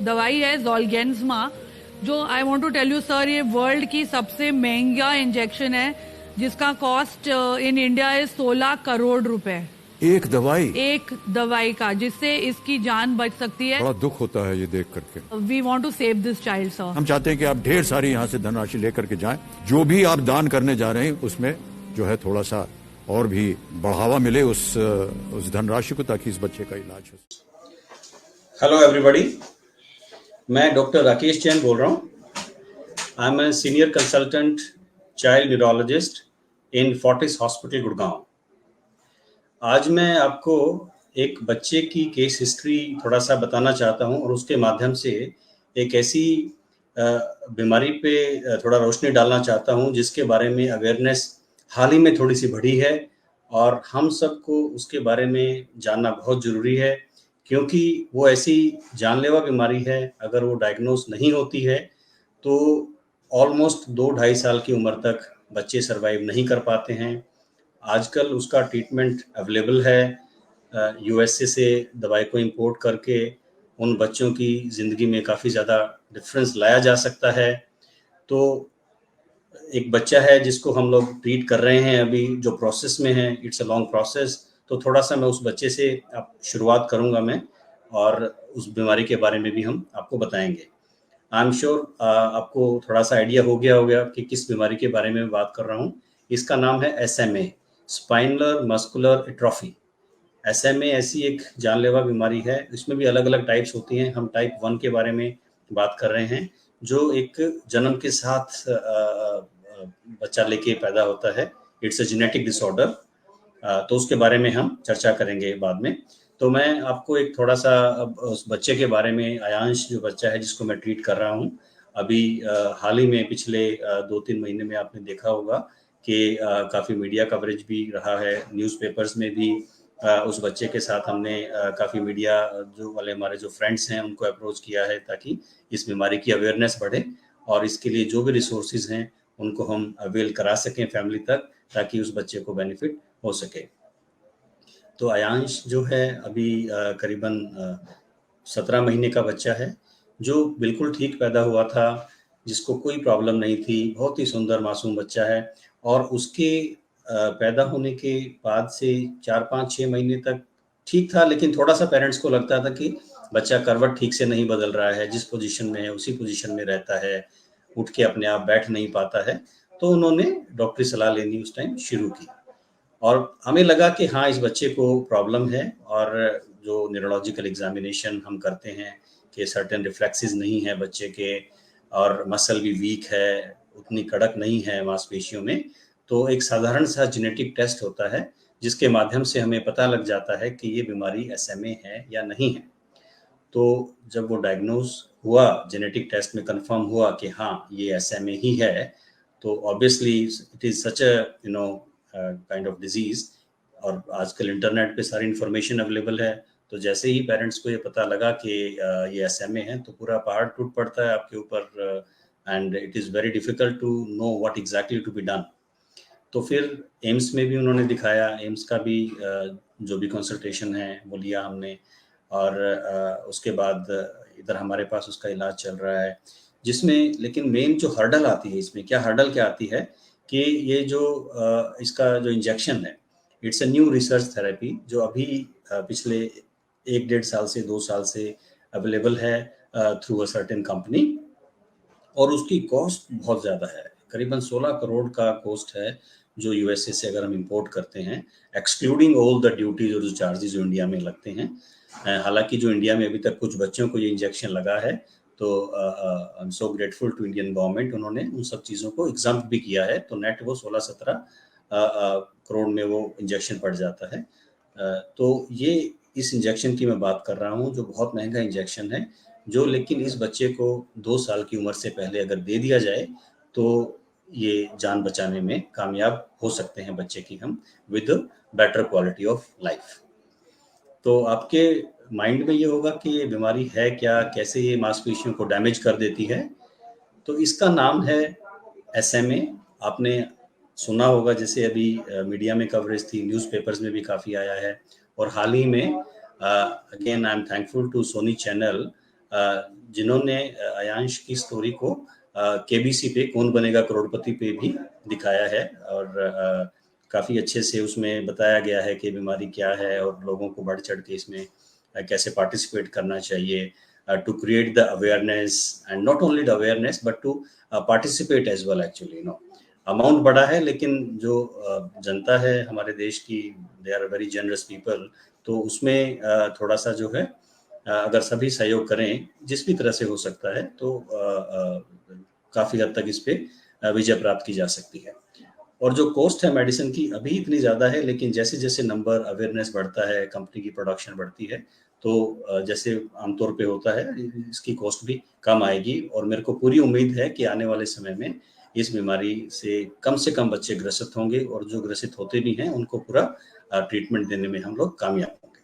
दवाई है ज़ोलगेंज़मा, जो I want to tell you sir, ये वर्ल्ड की सबसे महंगा इंजेक्शन है, जिसका कॉस्ट इन इंडिया है 16 करोड़ रुपए। एक दवाई का, जिससे इसकी जान बच सकती है। बड़ा दुख होता है ये देख करके। We want to save this child sir. हम चाहते हैं कि आप ढेर सारी यहाँ से धनराशि लेकर के जाएं। जो भी आप दान करने जा रहे हैं उसमें जो है थोड़ा सा और भी बढ़ावा मिले उस धनराशि को, ताकि इस बच्चे का इलाज हो। हेलो एवरीबॉडी, मैं डॉक्टर राकेश जैन बोल रहा हूँ। I am a senior consultant child neurologist in Fortis hospital Gurgaon. आज मैं आपको एक बच्चे की केस हिस्ट्री थोड़ा सा बताना चाहता हूँ और उसके माध्यम से एक ऐसी बीमारी पे थोड़ा रोशनी डालना चाहता हूँ जिसके बारे में अवेयरनेस हाल ही में थोड़ी सी बढ़ी है और हम सबको उसके बारे में जानना बहुत ज़रूरी है, क्योंकि वो ऐसी जानलेवा बीमारी है, अगर वो डायग्नोस नहीं होती है तो ऑलमोस्ट 2-2.5 साल की उम्र तक बच्चे सर्वाइव नहीं कर पाते हैं। आजकल उसका ट्रीटमेंट अवेलेबल है। यूएसए से दवाई को इंपोर्ट करके उन बच्चों की ज़िंदगी में काफ़ी ज़्यादा डिफरेंस लाया जा सकता है। तो एक बच्चा है जिसको हम लोग ट्रीट कर रहे हैं अभी, जो प्रोसेस में है, इट्स अ लॉन्ग प्रोसेस। तो थोड़ा सा मैं उस बच्चे से शुरुआत करूंगा मैं, और उस बीमारी के बारे में भी हम आपको बताएंगे। आई एम श्योर आपको थोड़ा सा आइडिया हो गया होगा कि किस बीमारी के बारे में बात कर रहा हूँ। इसका नाम है SMA, spinal muscular atrophy. SMA ऐसी एक जानलेवा बीमारी है, इसमें भी अलग अलग टाइप्स होती हैं। हम टाइप 1 के बारे में बात कर रहे हैं, जो एक जन्म के साथ बच्चा लेके पैदा होता है। It's a genetic disorder. तो उसके बारे में हम चर्चा करेंगे बाद में। तो मैं आपको एक थोड़ा सा उस बच्चे के बारे में, आयांश जो बच्चा है जिसको मैं ट्रीट कर रहा हूँ अभी, हाल ही में पिछले 2-3 महीने में आपने देखा होगा कि काफ़ी मीडिया कवरेज भी रहा है, न्यूज़पेपर्स में भी। उस बच्चे के साथ हमने काफ़ी मीडिया जो वाले हमारे जो फ्रेंड्स हैं उनको अप्रोच किया है, ताकि इस बीमारी की अवेयरनेस बढ़े और इसके लिए जो भी रिसोर्सेज हैं उनको हम अवेल करा सकें फैमिली तक, ताकि उस बच्चे को बेनिफिट हो सके। तो आयांश जो है अभी करीबन 17 महीने का बच्चा है, जो बिल्कुल ठीक पैदा हुआ था, जिसको कोई प्रॉब्लम नहीं थी। बहुत ही सुंदर मासूम बच्चा है, और उसके पैदा होने के बाद से 4-5-6 महीने तक ठीक था, लेकिन थोड़ा सा पेरेंट्स को लगता था कि बच्चा करवट ठीक से नहीं बदल रहा है, जिस पोजीशन में है उसी पोजीशन में रहता है, उठ के अपने आप बैठ नहीं पाता है। तो उन्होंने डॉक्टरी सलाह लेनी उस टाइम शुरू की, और हमें लगा कि हाँ, इस बच्चे को प्रॉब्लम है। और जो न्यूरोलॉजिकल एग्जामिनेशन हम करते हैं कि सर्टेन रिफ्लेक्सेस नहीं है बच्चे के, और मसल भी वीक है, उतनी कड़क नहीं है मांसपेशियों में। तो एक साधारण सा जेनेटिक टेस्ट होता है जिसके माध्यम से हमें पता लग जाता है कि ये बीमारी SMA है या नहीं है। तो जब वो डायग्नोज हुआ, जेनेटिक टेस्ट में कंफर्म हुआ कि हाँ ये SMA ही है, तो obviously it is such a kind of disease, और आजकल इंटरनेट पे सारी इन्फॉर्मेशन अवेलेबल है। तो जैसे ही पेरेंट्स को ये पता लगा कि ये SMA है, तो पूरा पहाड़ टूट पड़ता है आपके ऊपर, and it is very difficult to know what exactly to be done. तो फिर एम्स में भी उन्होंने दिखाया, एम्स का भी जो भी कंसल्टेशन है वो लिया हमने, और उसके बाद इधर हमारे पास उसका इलाज चल रहा है, जिसमें लेकिन मेन जो हर्डल आती है, इसमें क्या हर्डल क्या आती है कि ये जो इसका जो इंजेक्शन है, it's a new research therapy, जो अभी पिछले 1-1.5 साल से 2 साल से अवेलेबल है थ्रू अ सर्टेन कंपनी, और उसकी कॉस्ट बहुत ज़्यादा है। करीबन 16 करोड़ का कॉस्ट है, जो यूएसए से अगर हम इंपोर्ट करते हैं, एक्सक्लूडिंग ऑल द ड्यूटीज और जो चार्जेस जो इंडिया में लगते हैं। हालांकि जो इंडिया में अभी तक कुछ बच्चों को ये इंजेक्शन लगा है, तो I am so grateful to Indian government, उन्होंने उन सब चीज़ों को एग्जाम्प्ट भी किया है। तो नेट वो 16-17 करोड़ में वो इंजेक्शन पड़ जाता है। तो ये इस इंजेक्शन की मैं बात कर रहा हूँ, जो बहुत महंगा इंजेक्शन है, जो लेकिन इस बच्चे को 2 साल की उम्र से पहले अगर दे दिया जाए तो ये जान बचाने में कामयाब हो सकते हैं बच्चे की हम, with better quality of life. तो आपके माइंड में ये होगा कि ये बीमारी है क्या, कैसे ये मांसपेशियों को डैमेज कर देती है। तो इसका नाम है SMA। आपने सुना होगा, जैसे अभी मीडिया में कवरेज थी, न्यूज़पेपर्स में भी काफ़ी आया है, और हाल ही में again I am thankful to Sony channel, जिन्होंने अयांश की स्टोरी को केबीसी पे कौन बनेगा करोड़पति पे भी दिखाया है और काफ़ी अच्छे से उसमें बताया गया है कि बीमारी क्या है और लोगों को बढ़ चढ़ के इसमें कैसे पार्टिसिपेट करना चाहिए to create the awareness and not only the awareness but to participate as well actually amount बड़ा है लेकिन जो जनता है हमारे देश की they are very generous people तो उसमें थोड़ा सा जो है अगर सभी सहयोग करें जिस भी तरह से हो सकता है तो काफ़ी हद तक इस पे विजय प्राप्त की जा सकती है। और जो कॉस्ट है मेडिसिन की अभी इतनी ज़्यादा है लेकिन जैसे जैसे नंबर अवेयरनेस बढ़ता है कंपनी की प्रोडक्शन बढ़ती है तो जैसे आमतौर पे होता है इसकी कॉस्ट भी कम आएगी और मेरे को पूरी उम्मीद है कि आने वाले समय में इस बीमारी से कम बच्चे ग्रसित होंगे और जो ग्रसित होते भी हैं उनको पूरा ट्रीटमेंट देने में हम लोग कामयाब होंगे।